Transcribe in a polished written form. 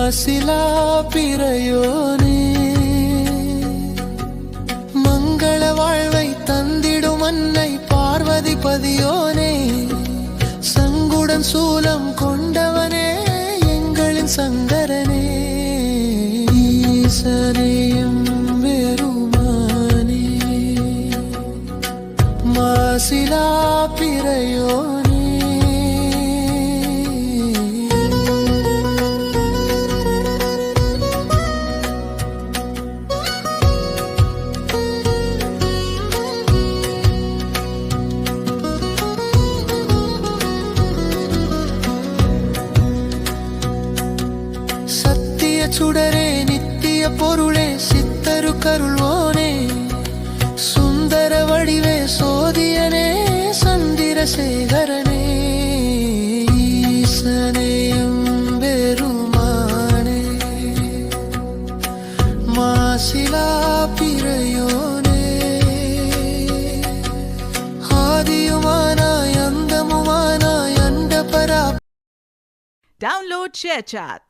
மாசிலா பிறையோனே மங்கள வாழ்வை தந்திடும் அன்னை பார்வதி பதியோனே சங்குடன் சூலம் கொண்டவனே எங்களின் சங்கரனே ஈசனேயும் வெறுமானே மாசிலா பிறையோனே சுடரே நித்திய பொருளே சித்தரு கருள்வோனே சுந்தர வடிவே சோதியனே சந்திரசேகரனே ஈசனேயும் பெருமானே மாசிலா பிறையோனே ஆதியுமானாய் அந்தமுமானாய் அண்ட பரா. Download ShareChat.